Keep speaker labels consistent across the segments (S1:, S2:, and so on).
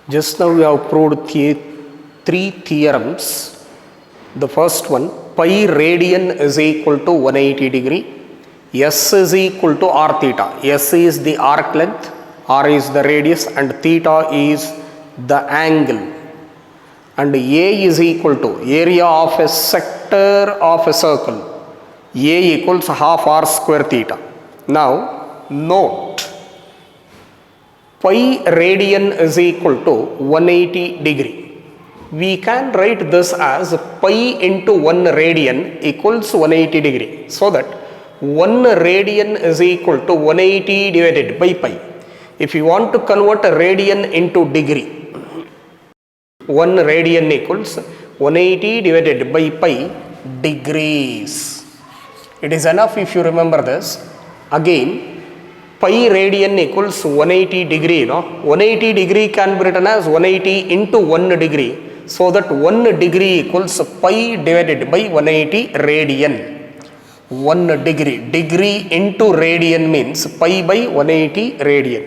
S1: Just now we have proved three theorems. The first one, pi radian is equal to 180 degree. S is equal to r theta. S is the arc length, r is the radius, and theta is the angle. And A is equal to area of a sector of a circle. A equals half r square theta. Now note, pi radian is equal to 180 degree. We can write this as pi into 1 radian equals 180 degree. So that 1 radian is equal to 180 divided by pi. If you want to convert a radian into degree, 1 radian equals 180 divided by pi degrees. It is enough if you remember this. Again, pi radian equals 180 degree. 180 degree can be written as 180 into 1 degree. So that 1 degree equals pi divided by 180 radian. 1 degree. Degree into radian means pi by 180 radian.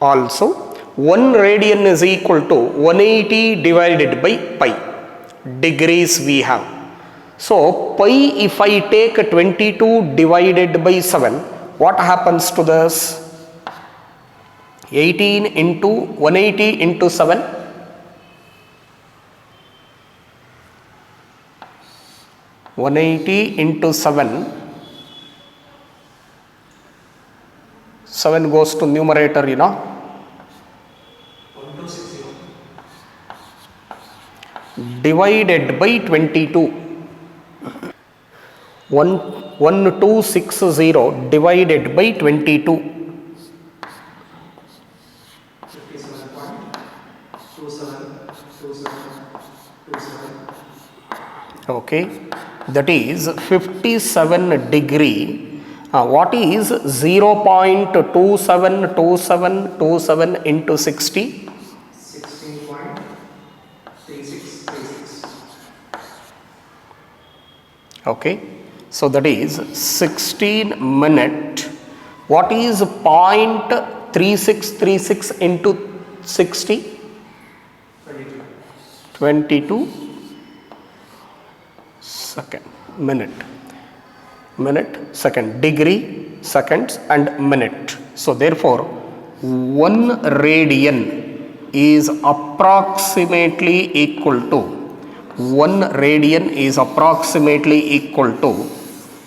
S1: Also, 1 radian is equal to 180 divided by pi. Degrees we have. So, pi, if I take 22 divided by 7, what happens to this? 18 into 180 into 7. 180 into 7. 7 goes to numerator, you know. 1260. Divided by 22. 1260 divided by 22. 57.272727. Okay, that is 57 degree. What is 0.272727 into 60? 16.3636. Okay. So that is 16 minute. What is 0.3636 into 60? 22 second. Minute, second, degree, seconds and minute. So therefore 1 radian is approximately equal to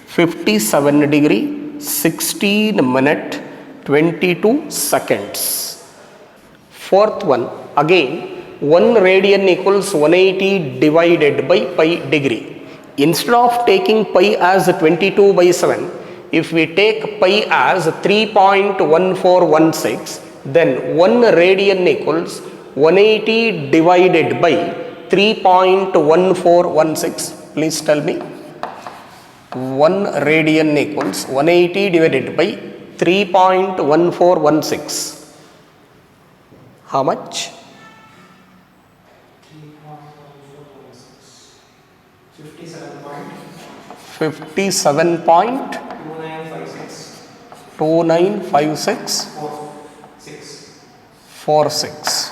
S1: 57 degree, 16 minute, 22 seconds. Fourth one, again 1 radian equals 180 divided by pi degree. Instead of taking pi as 22 by 7, if we take pi as 3.1416, then 1 radian equals 180 divided by 3.1416. Please tell me. 1 radian equals 180 divided by 3.1416. How much? 57.295646.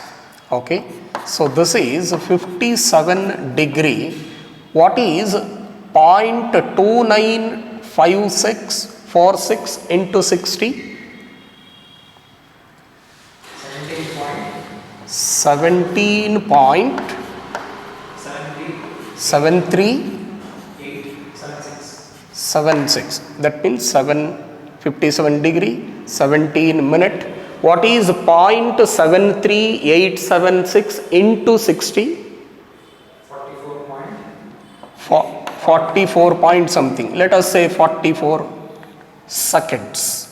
S1: Okay, so this is 57 degree. What is 0.295646 into 60? 17.7376. That means 57 degree, 17 minute. What is 0.73876 into 60? 44 point something. Let us say 44 seconds.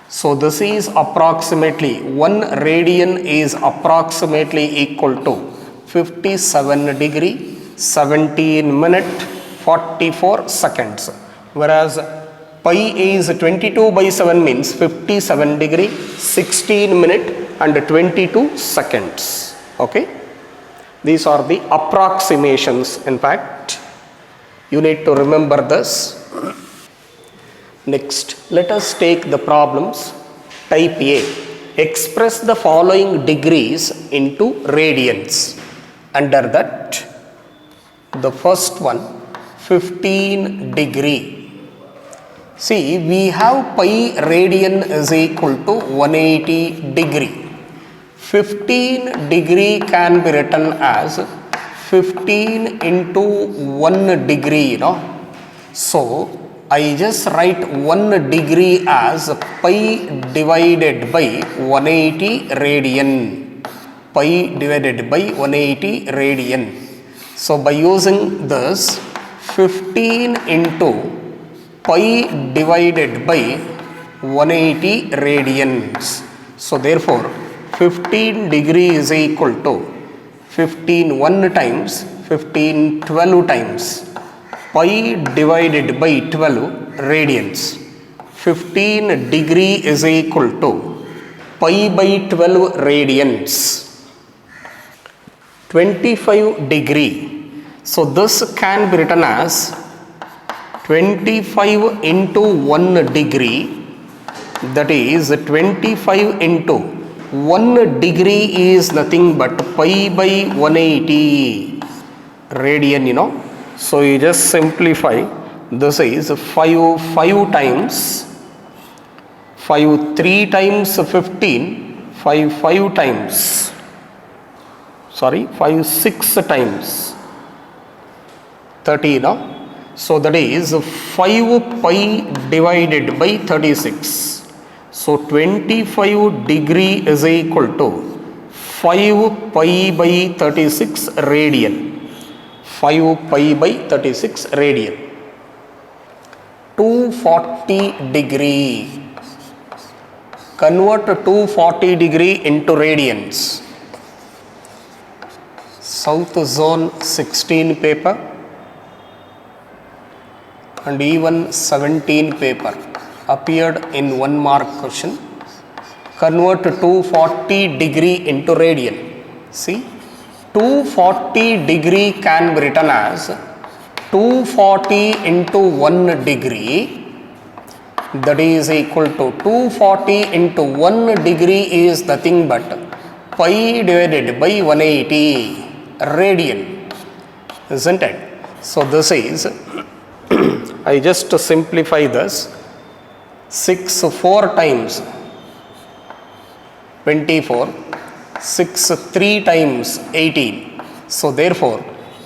S1: So this is approximately 1 radian is approximately equal to 57 degree, 17 minute, 44 seconds. Whereas pi is 22 by 7 means 57 degree, 16 minute and 22 seconds. Okay. These are the approximations. In fact, you need to remember this. Next, let us take the problems type A. express the following degrees into radians. Under that, the first one, 15 degree. See, we have pi radian is equal to 180 degree. 15 degree can be written as 15 into 1 degree, So, I just write 1 degree as pi divided by 180 radian. Pi divided by 180 radian. So, by using this, 15 into pi divided by 180 radians. So, therefore, 15 degree is equal to 15 1 times 15 12 times pi divided by 12 radians. 15 degree is equal to pi by 12 radians. 25 degree. So, this can be written as 25 into 1 degree, that is 25 into 1 degree is nothing but pi by 180 radian, So, you just simplify, this is 5 times, 5 3 times 15, 5 times, 5 6 times 30, So, that is 5 pi divided by 36. So, 25 degree is equal to 5 pi by 36 radian. 5 pi by 36 radian. 240 degree. Convert 240 degree into radians. South Zone 16 paper and even 17 paper appeared in 1 mark question. Convert 240 degree into radian. See, 240 degree can be written as 240 into 1 degree, that is equal to 240 into 1 degree is nothing but pi divided by 180 radian, isn't it? So, this is I just simplify this. 6 4 times 24, 6 3 times 18. So, therefore,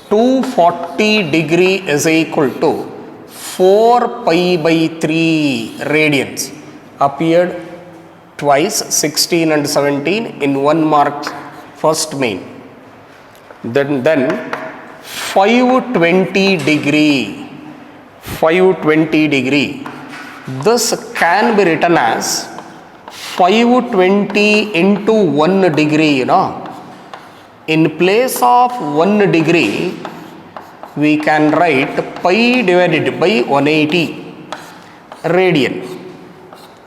S1: 240 degree is equal to 4 pi by 3 radians. Appeared twice, 16 and 17 in 1 mark first main. Then 520 degree. 520 degree. This can be written as 520 into 1 degree, In place of 1 degree, we can write pi divided by 180 radian.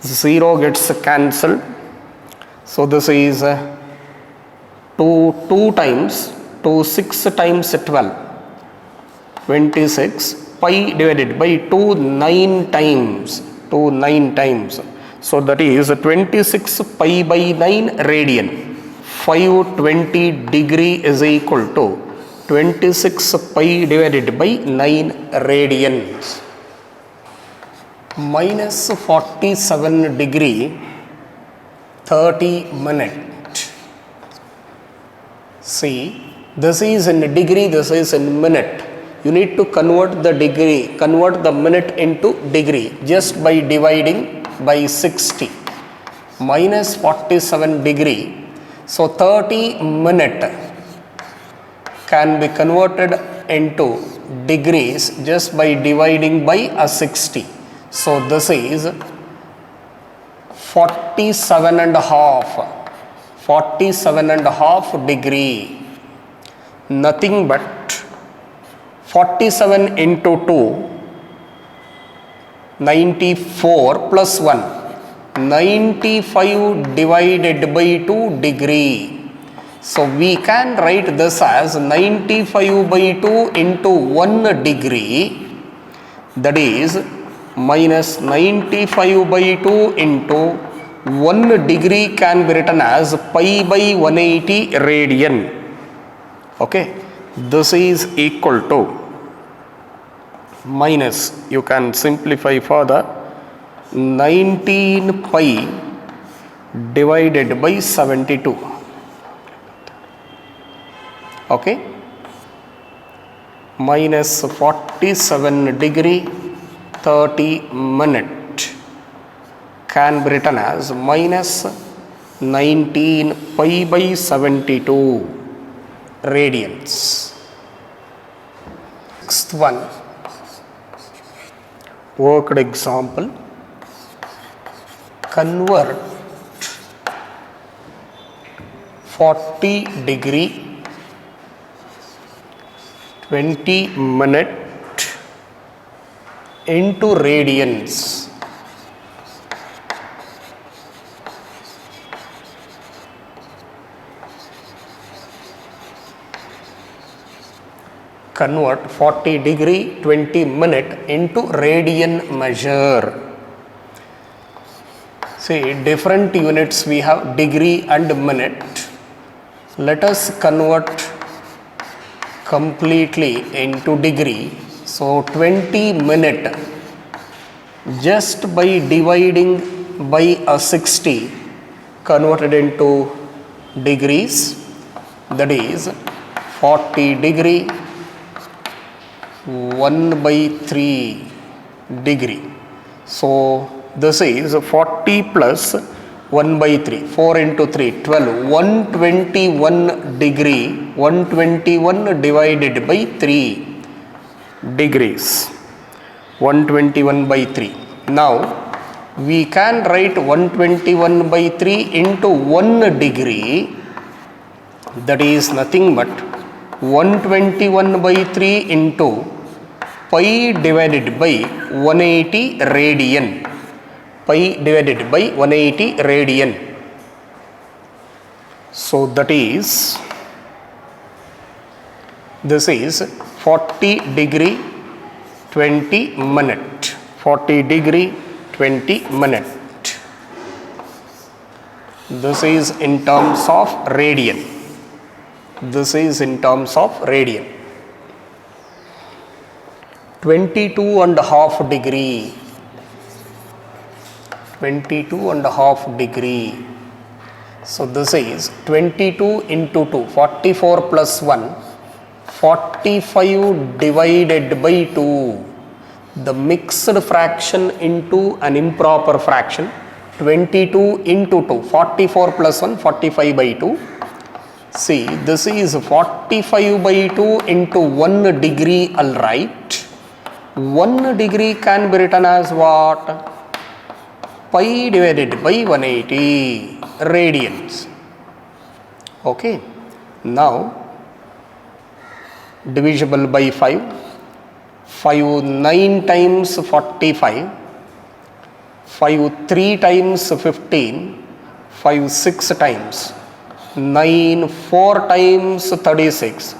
S1: 0 gets cancelled. So, this is 2 times 2 6 times 12, 26. Pi divided by 2 9 times. So, that is 26 pi by 9 radian. 520 degree is equal to 26 pi divided by 9 radians. Minus 47 degree, 30 minute. See, this is in degree, this is in minute. You need to convert the minute into degree just by dividing by 60. Minus 47 degree. So, 30 minute can be converted into degrees just by dividing by a 60. So, this is 47 and a half degree. Nothing but 47 into 2, 94 plus 1, 95 divided by 2 degree. So, we can write this as 95 by 2 into 1 degree, that is minus 95 by 2 into 1 degree can be written as pi by 180 radian. Okay, this is equal to minus, you can simplify further, 19 pi divided by 72. Okay, minus 47 degree 30 minute can be written as minus 19 pi by 72 radians. Sixth one, worked example, convert 40 degree 20 minute into radians. Convert 40 degree 20 minute into radian measure. See, different units we have, degree and minute. Let us convert completely into degree. So 20 minute, just by dividing by a 60, converted into degrees, that is 40 degree 1 by 3 degree. So this is 40 plus 1 by 3, 4 into 3, 12, 121 degree, 121 divided by 3 degrees, 121 by 3. Now we can write 121 by 3 into 1 degree, that is nothing but 121 by 3 into pi divided by 180 radian. Pi divided by 180 radian. So that is, this is 40 degree 20 minute. 40 degree 20 minute. This is in terms of radian. This is in terms of radian. 22.5 degree. 22.5 degree. So this is 22 into 2, 44 plus 1, 45 divided by 2. The mixed fraction into an improper fraction. 22 into 2, 44 plus 1, 45 by 2. See, this is 45 by 2 into 1 degree, alright. 1 degree can be written as what? Pi divided by 180 radians. Okay, now divisible by 5. 5 9 times 45, 5 3 times 15, 5 6 times 9, 4 times 36,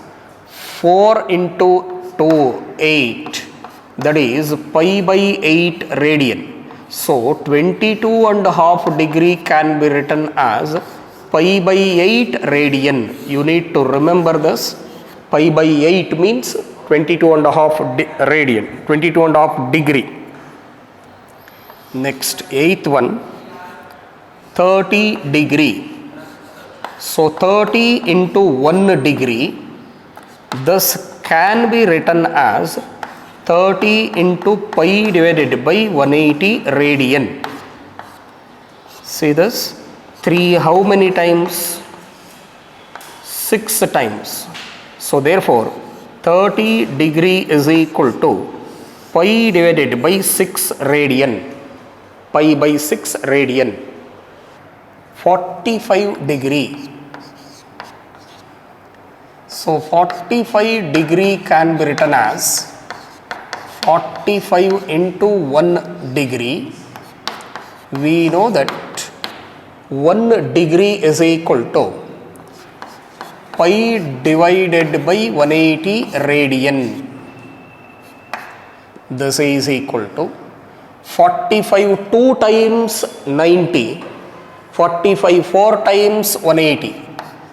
S1: 4 into 2, 8, that is pi by 8 radian. So 22.5 degree can be written as pi by 8 radian. You need to remember this. Pi by 8 means 22.5 radian, 22.5 degree. Next, eighth one, 30 degree. So 30 into 1 degree, thus can be written as 30 into pi divided by 180 radian. See this, 3 how many times? 6 times. So therefore 30 degree is equal to pi divided by 6 radian. Pi by 6 radian. 45 degree. So 45 degree can be written as 45 into 1 degree. We know that 1 degree is equal to pi divided by 180 radian. This is equal to 45 2 times 90, 45 4 times 180.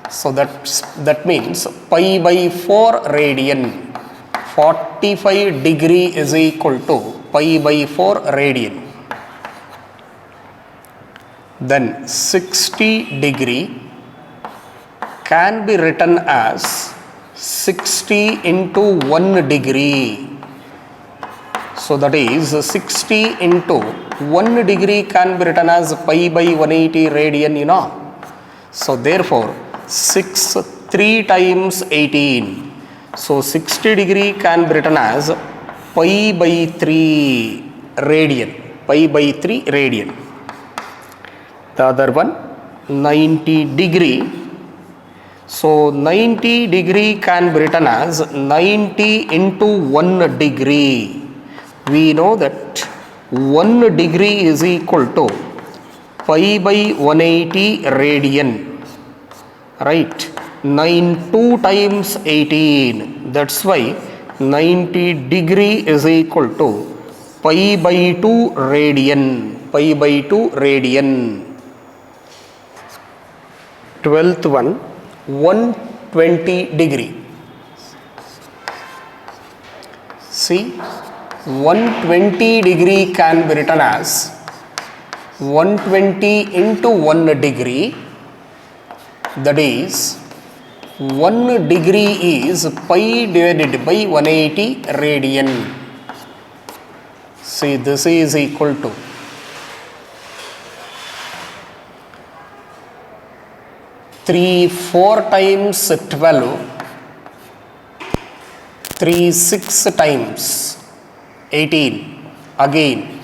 S1: So that means pi by 4 radian. 45 degree is equal to pi by 4 radian. Then 60 degree can be written as 60 into 1 degree. So that is 60 into 1 degree can be written as pi by 180 radian, you know. So therefore 6 3 times 18. So 60 degree can be written as pi by 3 radian. Pi by 3 radian. The other one 90 degree. So 90 degree can be written as 90 into 1 degree. We know that 1 degree is equal to pi by 180 radian. Right? 2 times 18. That's why 90 degree is equal to pi by 2 radian. Pi by 2 radian. 12th one 120 degree. See, 120 degree can be written as 120 into 1 degree. That is 1 degree is pi divided by 180 radian. See, this is equal to 3 4 times 12, 3 6 times 18, again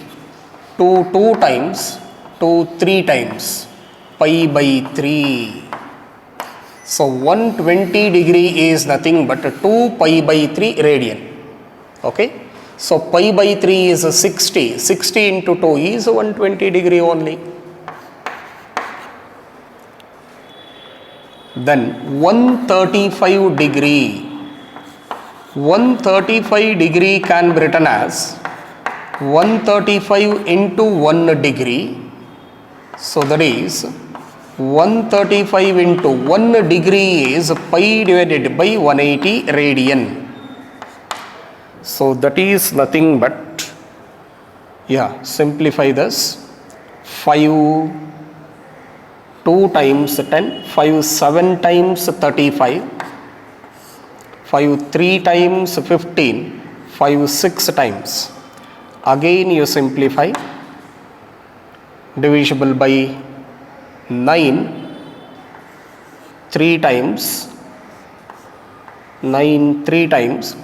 S1: 2 2 times 2 3 times pi by 3. So 120 degree is nothing but 2 pi by 3 radian. Okay. So pi by 3 is 60. 60 into 2 is 120 degree only. Then 135 degree. 135 degree can be written as 135 into 1 degree. So that is 135 into 1 degree is pi divided by 180 radian. So that is nothing but, simplify this. 5 2 times 10, 5 7 times 35, 5 3 times 15, 5 6 times. Again you simplify. Divisible by 9 3 times, 9 3 times,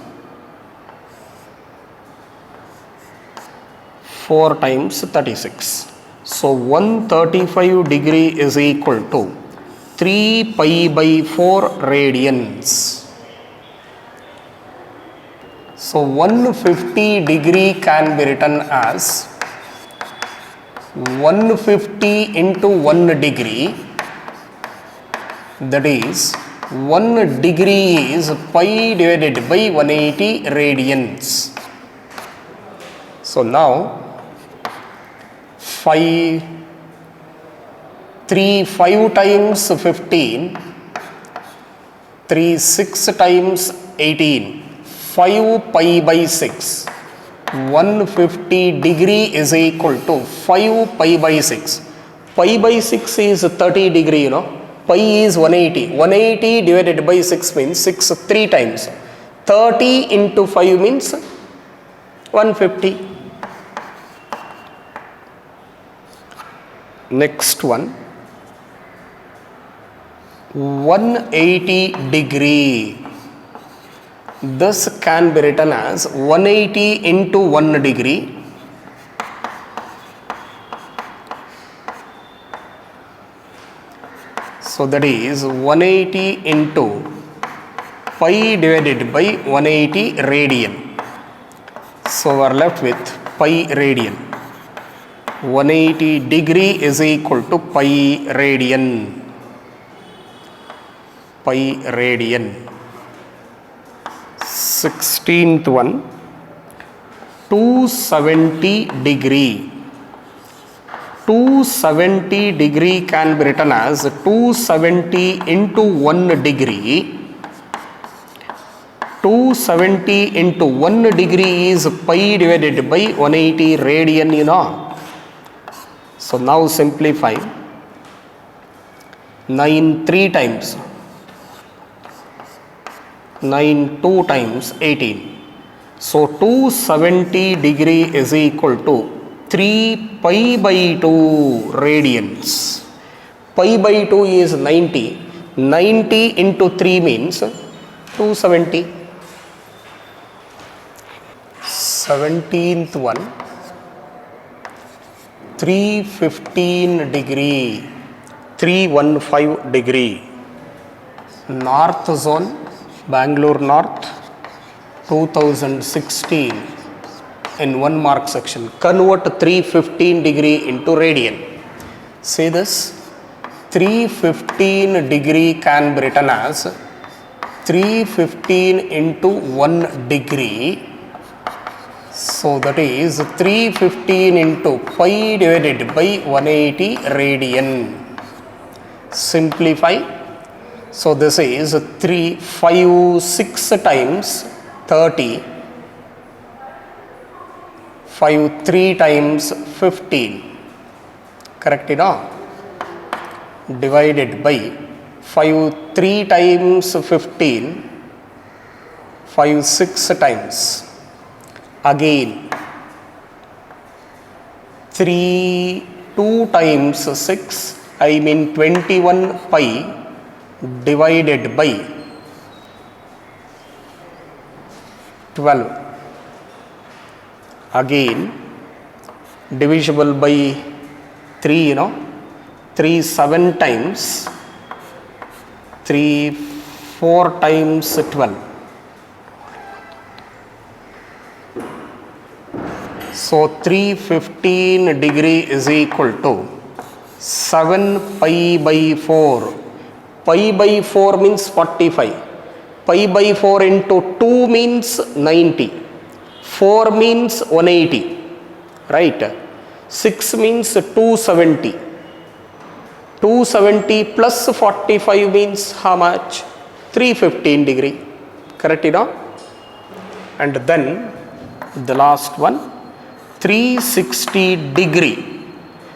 S1: 4 times 36. So 135 degree is equal to 3 pi by 4 radians. So 150 degree can be written as 150 into 1 degree. That is 1 degree is pi divided by 180 radians. So now 5 times 15, 3 6 times 18, 5 pi by 6. 150 degree is equal to 5 pi by 6. Pi by 6 is 30 degree, you know. Pi is 180. 180 divided by 6 means 6 3 times. 30 into 5 means 150. Next one, 180 degree. This can be written as 180 into 1 degree. So that is 180 into pi divided by 180 radian. So we are left with pi radian. 180 degree is equal to pi radian. Pi radian. 16th one, 270 degree. 270 degree can be written as 270 into 1 degree. 270 into 1 degree is pi divided by 180 radian, you know. So now simplify. 9 3 times. 9 2 times 18. So 270 degree is equal to 3 pi by 2 radians. Pi by 2 is 90. 90 into 3 means 270. 17th one. 315 degree. 315 degree. North zone, Bangalore North, 2016. In 1 mark section, convert 315 degree into radian. See this, 315 degree can be written as 315 into 1 degree. So that is 315 into pi divided by 180 radian. Simplify. So this is 6 times 30. 5 3 times 15, correct, you know, divided by 5 3 times 15, 5 6 times, again 3 2 times 6, I mean 21 pi divided by 12. Again divisible by 3, you know, 3 7 times, 3 4 times 12. So 315 degree is equal to 7 pi by 4. Pi by 4 means 45. Pi by 4 into 2 means 90. 4 means 180, right? 6 means 270. 270 plus 45 means how much? 315 degree, correct, you know? And then the last one, 360 degree.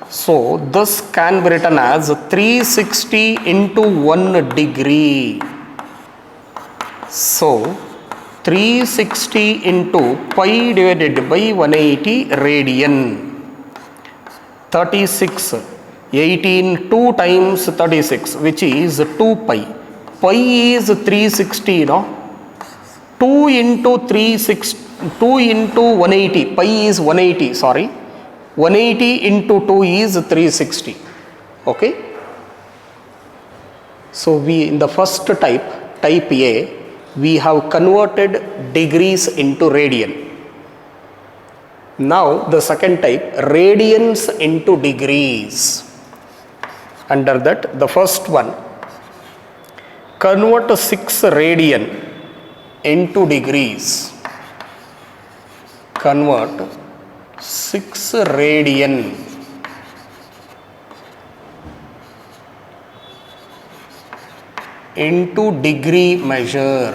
S1: So this can be written as 360 into 1 degree. So 360 into pi divided by 180 radian. 36, 18 2 times 36, which is 2 pi. Pi is 360, you know. 2 into 360, 2 into 180, pi is 180, sorry. 180 into 2 is 360, okay. So we, in the first type A, we have converted degrees into radian. Now the second type, radians into degrees. Under that, the first one, convert 6 radian into degrees. Convert 6 radian into degree measure.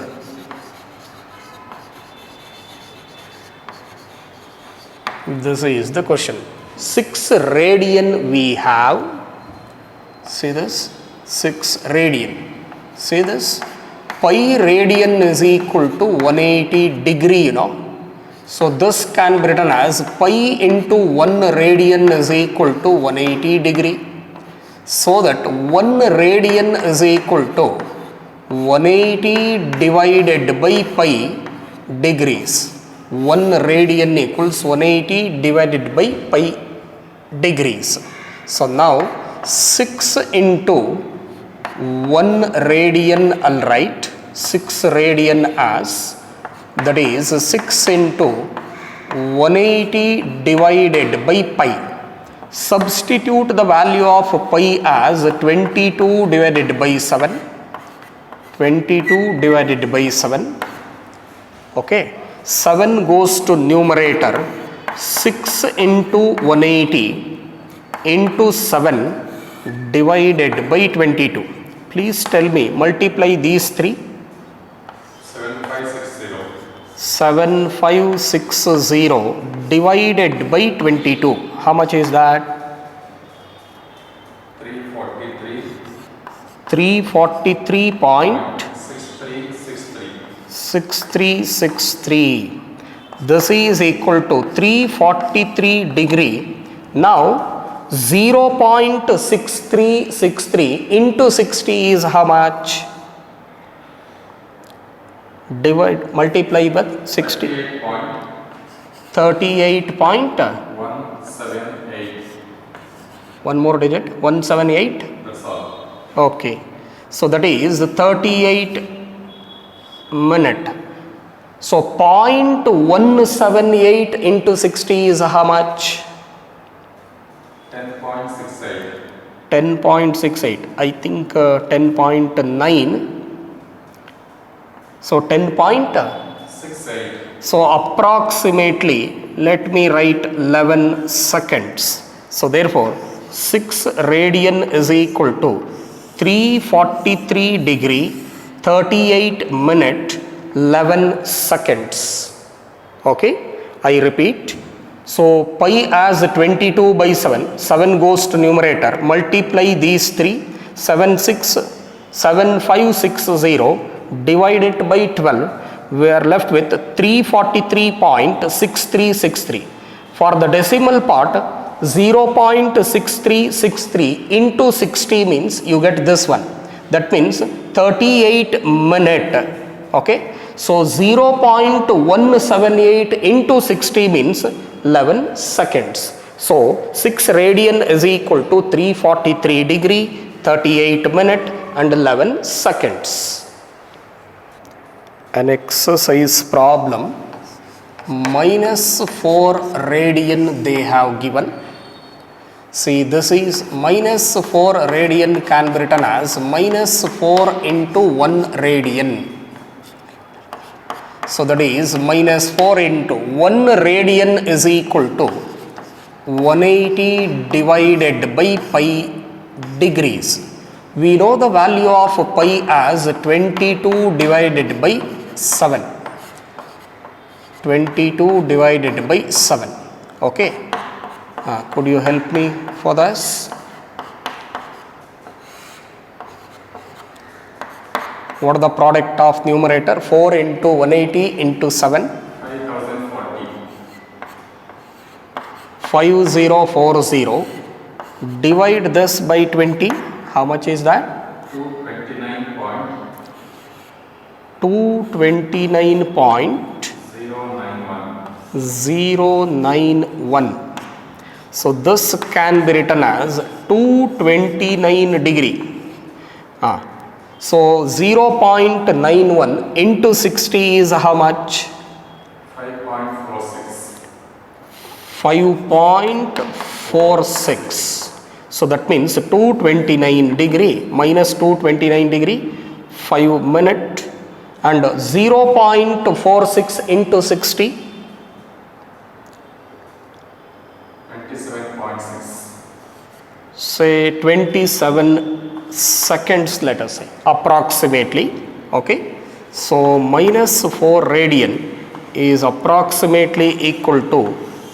S1: This is the question. 6 radian we have. See this, 6 radian. See this, pi radian is equal to 180 degree, you know. So this can be written as pi into 1 radian is equal to 180 degree. So that 1 radian is equal to 180 divided by pi degrees. 1 radian equals 180 divided by pi degrees. So now 6 into 1 radian, I'll write 6 radian as, that is 6 into 180 divided by pi. Substitute the value of pi as 22 divided by 7. 22 divided by 7. Okay. 7 goes to numerator. 6 into 180 into 7 divided by 22. Please tell me, multiply these three. 7560 divided by 22. How much is that? 343.6363. This is equal to 343 degree. Now 0.6363 into 60 is how much? Multiply by 60. 38.178. One more digit. 178.
S2: That's all.
S1: Okay. So that is 38 minute. So 0.178 into 60 is how much?
S2: 10.68.
S1: 10.68. I think 10.9. So 10.68. So approximately, let me write 11 seconds. So therefore 6 radian is equal to 343 degree 38 minute 11 seconds. Okay, I repeat. So pi as 22 by 7, 7 goes to numerator, multiply these three, 7560 divide it by 12, we are left with 343.6363. For the decimal part, 0.6363 into 60 means you get this one. That means 38 minute. Okay. So 0.178 into 60 means 11 seconds. So 6 radian is equal to 343 degree, 38 minute and 11 seconds. An exercise problem, -4 radian they have given. See, this is -4 radian can be written as -4 into 1 radian. So that is -4 into 1 radian is equal to 180 divided by pi degrees. We know the value of pi as 22 divided by 7. 22 divided by 7. Okay. Could you help me for this? What is the product of numerator? 4 into 180 into 7.
S2: 5040.
S1: 5040. Divide this by 20. How much is that? 229.091. So this can be written as 229 degree. So 0.91 into 60 is how much?
S2: 5.46.
S1: 5.46. So that means 229 degree minus 229 degree, 5 minute, and 0.46 into 60.
S2: 27.6.
S1: Say 27 seconds, let us say, approximately. Okay. So -4 radian is approximately equal to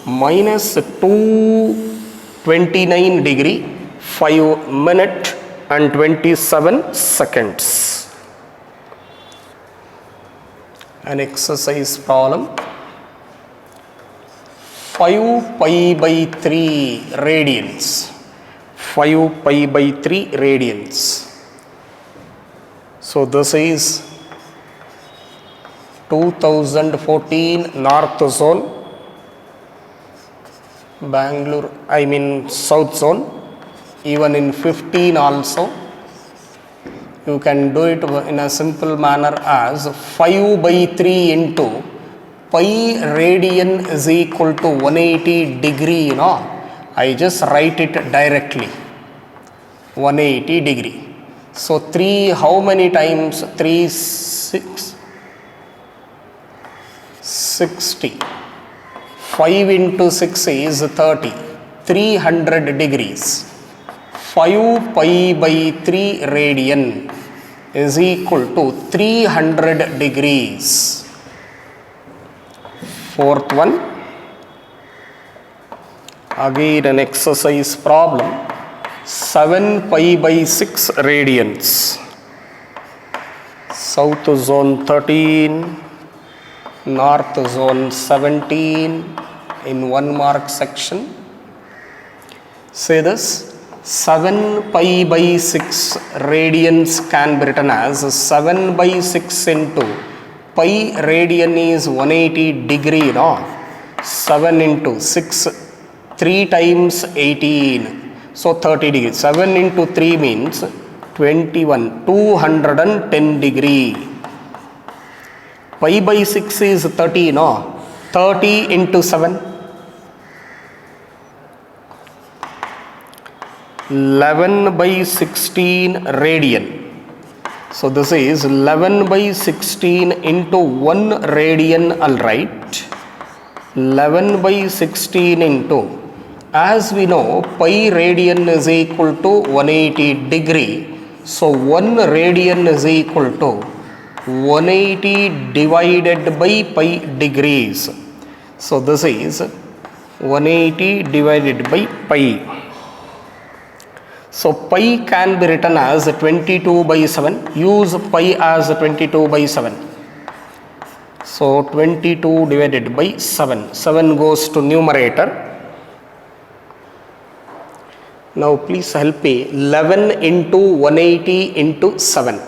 S1: -229 degree, 5 minute and 27 seconds. An exercise problem. 5 pi by 3 radians. 5 pi by 3 radians. So this is 2014 North Zone, Bangalore, South Zone, even in 15 also. You can do it in a simple manner as 5 by 3 into pi radian is equal to 180 degree, I just write it directly, 180 degree. So 3 how many times? 3 60. 5 into 6 is 30. 300 degrees. 5 pi by 3 radian is equal to 300 degrees. Fourth one, again an exercise problem. 7 pi by 6 radians. South zone 13, North zone 17 in 1 mark section. Say this, 7 pi by 6 radians can be written as 7 by 6 into pi radian is 180 degree, no? 7 into 6, 3 times 18, so 30 degrees. 7 into 3 means 21, 210 degree. Pi by 6 is 30, no? 30 into 7, 11 by 16 radian. So this is 11 by 16 into 1 radian, all right. 11 by 16 into, as we know, pi radian is equal to 180 degree. So 1 radian is equal to 180 divided by pi degrees. So this is 180 divided by pi. So pi can be written as 22 by 7. Use pi as 22 by 7. So 22 divided by 7. 7 goes to numerator. Now please help me. 11 into 180 into 7.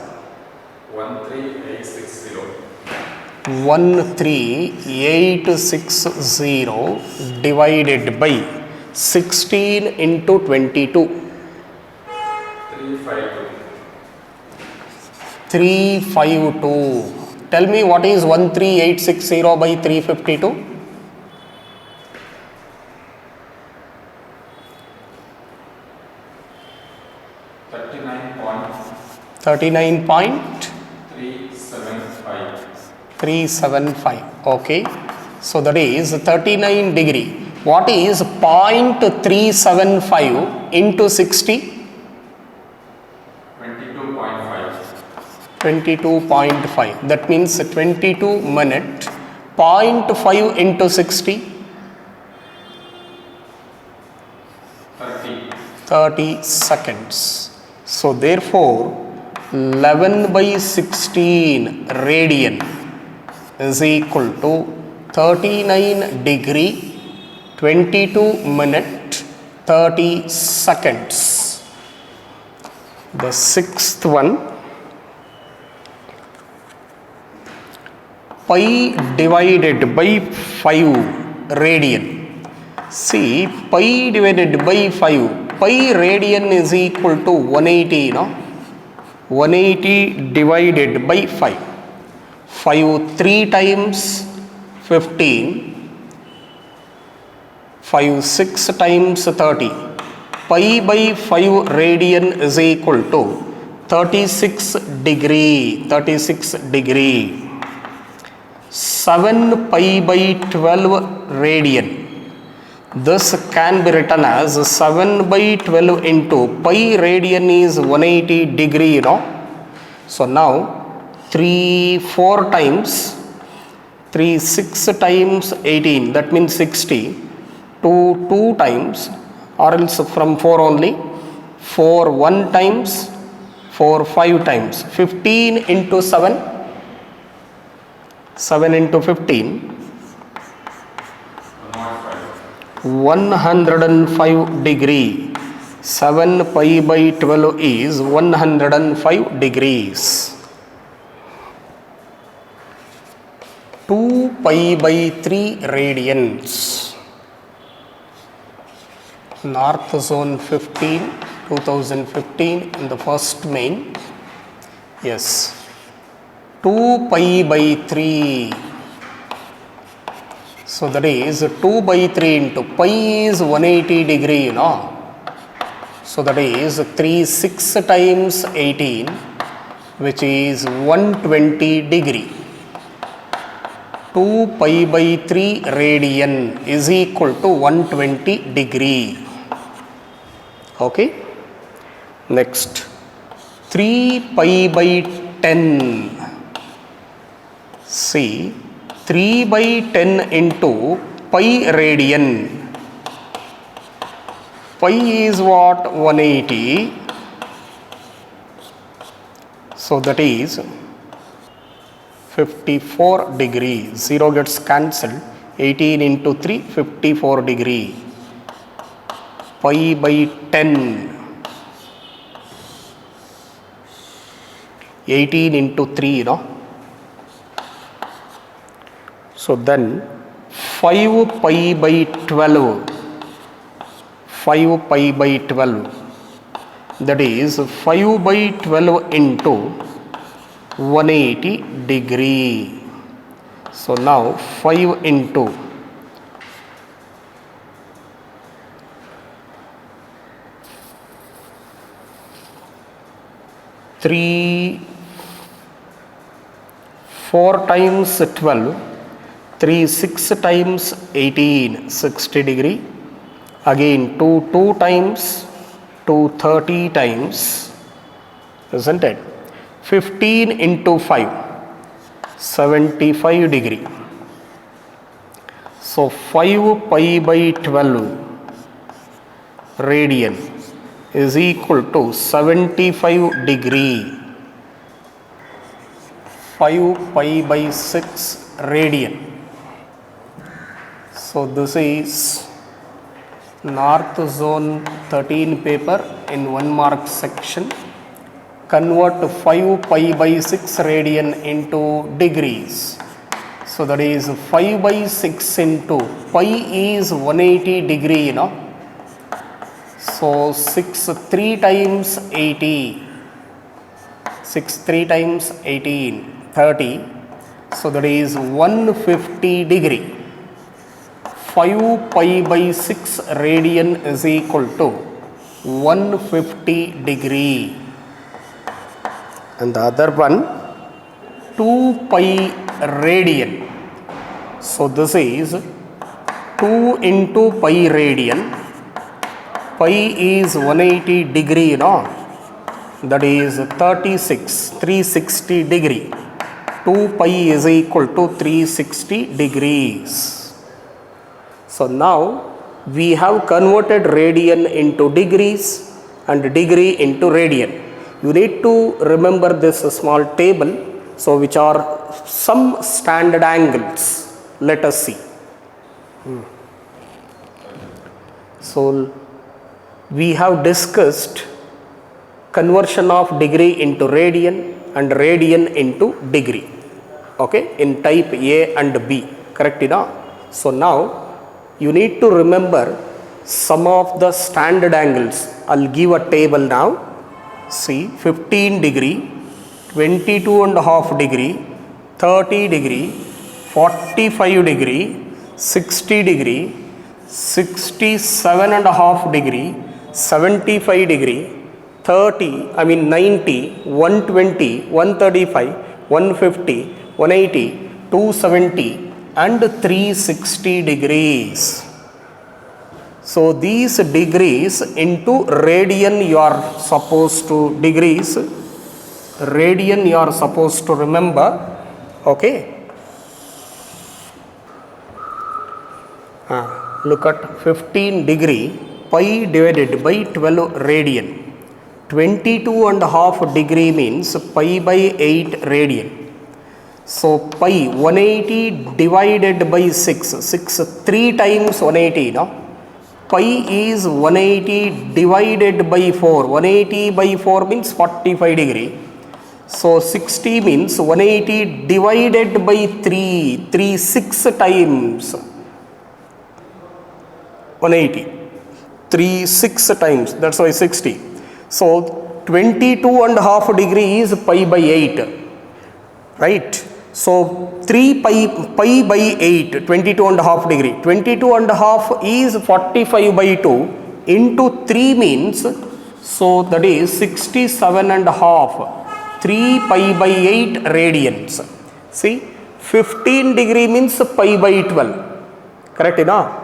S1: 13860 divided by 16 into 22. 352. Tell me what is 13860 by 352? 39.375. Okay. So that is 39 degree. What is 0.375 into 60? 22.5. That means 22 minutes. 0.5 into 60? 30 seconds. So therefore 11 by 16 radian is equal to 39 degree, 22 minutes, 30 seconds. The sixth one, pi divided by 5 radian. See, pi divided by 5, pi radian is equal to 180, no? 180 divided by 5. 5 3 times 15, 5 6 times 30. Pi by 5 radian is equal to 36 degree. 36 degree. 7 pi by 12 radian. This can be written as 7 by 12 into pi radian is 180 degree, you know. So now 4 times 3 6 times 18, that means 60. 2 times, or else from 4 only. 4 1 times, 4 5 times. 15 into 7. 7 into 15. 105 degree. 7 pi by 12 is 105 degrees. 2 pi by 3 radians. North zone 15, 2015 in the first main. Yes. 2 pi by 3. So that is 2 by 3 into pi is 180 degree, you know. So that is 3 6 times 18, which is 120 degree. 2 pi by 3 radian is equal to 120 degree. Okay. Next, 3 pi by 10. See, 3 by 10 into pi radian. Pi is what? 180. So that is 54 degree. 0 gets cancelled. 18 into 3, 54 degree. Pi by 10. 18 into 3, you know. So then 5 pi by 12. 5 pi by 12. That is 5 by 12 into 180 degree. So now 5 into 3, 4 times 12, 3, 6 times 18, 60 degree. Again 2 times 2, 30 times, isn't it? 15 into 5, 75 degree. So 5 pi by 12 radian is equal to 75 degree. 5 pi by 6 radian. So this is North Zone 13 paper in 1 mark section. Convert 5 pi by 6 radian into degrees. So that is 5 by 6 into pi is 180 degree, you know. So 6 3 times 80. 6 3 times 18, 30. So that is 150 degree. 5 pi by 6 radian is equal to 150 degree. And the other one 2 pi radian. So this is 2 into pi radian. Pi is 180 degree, you know. That is 360 degree. 2 pi is equal to 360 degrees. So now we have converted radian into degrees and degree into radian. You need to remember this small table, so which are some standard angles. Let us see. So we have discussed conversion of degree into radian and radian into degree. Okay, in type A and B. Correct, enough? So now you need to remember some of the standard angles. I'll give a table now. See, 15 degree, 22.5 degree, 30 degree, 45 degree, 60 degree, 67.5 degree, 75 degree, 90, 120, 135, 150, 180, 270 and 360 degrees. So these degrees into radian you are supposed to remember. Okay. Look at 15 degree pi divided by 12 radian. 22.5 degree means pi by 8 radian. So pi 180 divided by 6 3 times 180, no? Pi is 180 divided by 4. 180 by 4 means 45 degree. So 60 means 180 divided by 3 6 times 180. 3 6 times, that's why 60. So 22.5 degree is pi by 8. Right? So 3 pi by 8, 22.5 degree. 22.5 is 45 by 2 into 3 means, so that is 67.5. 3 pi by 8 radians. See, 15 degree means pi by 12. Correct, enough?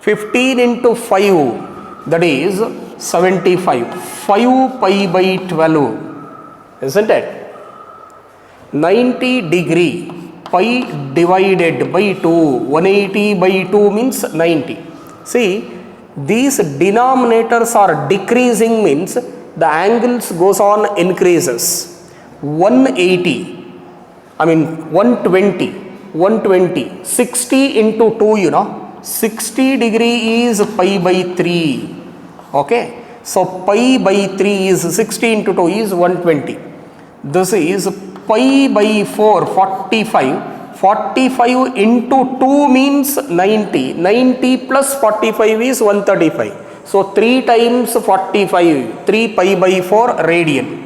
S1: 15 into 5, that is 75. 5 pi by 12, isn't it? 90 degree pi divided by 2. 180 by 2 means 90. See, these denominators are decreasing means the angles goes on increases. 180, I mean 120, 120, 60 into 2, 60 degree is pi by 3. Okay, so pi by 3 is 60 into 2 is 120. This is pi by 4, 45. 45 into 2 means 90. 90 plus 45 is 135. So 3 times 45, 3 pi by 4 radian.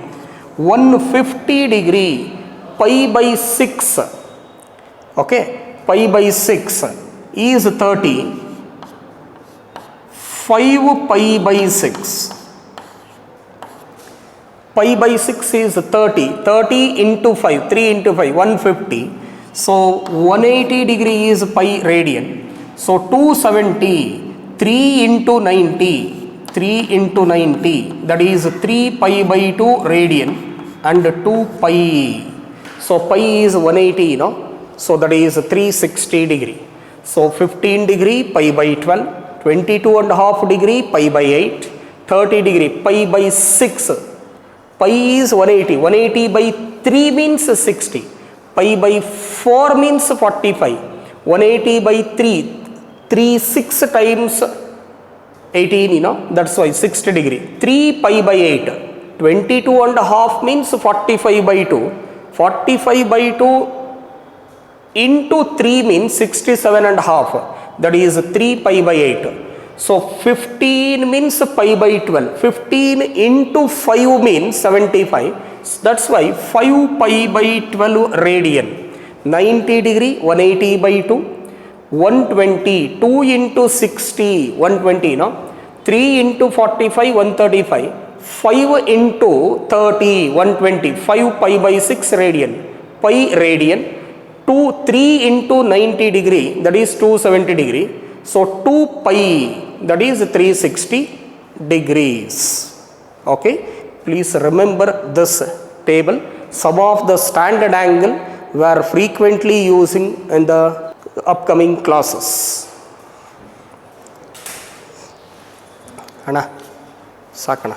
S1: 150 degree pi by 6. Okay, pi by 6 is 30. 5 pi by 6. Pi by 6 is 30. 30 into 5, 3 into 5, 150. So 180 degree is pi radian. So 270, 3 into 90, 3 into 90, that is 3 pi by 2 radian and 2 pi. So pi is 180, so that is 360 degree. So 15 degree pi by 12, 22 and a half degree pi by 8, 30 degree pi by 6. Pi is 180. 180 by 3 means 60. Pi by 4 means 45. 180 by 3. 3 6 times 18, that's why 60 degree. 3 pi by 8. 22 and a half means 45 by 2. 45 by 2 into 3 means 67 and a half. That is 3 pi by 8. So 15 means pi by 12. 15 into 5 means 75. That's why 5 pi by 12 radian. 90 degree, 180 by 2. 120, 2 into 60, 120, 3 into 45, 135. 5 into 30, 120. 5 pi by 6 radian. Pi radian. 3 into 90 degree, that is 270 degree. So 2 pi, that is 360 degrees. Okay, please remember this table. Some of the standard angle we are frequently using in the upcoming classes. Anna, sakana.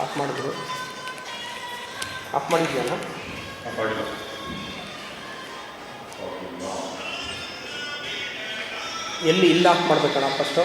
S1: Of ಮಾಡಿದ್ರು of ಮಾಡಿದ್ಯಲ್ಲ ಎಲ್ಲಿ ಇಲ್ಲ of ಮಾಡ್ಬೇಕಣ್ಣ first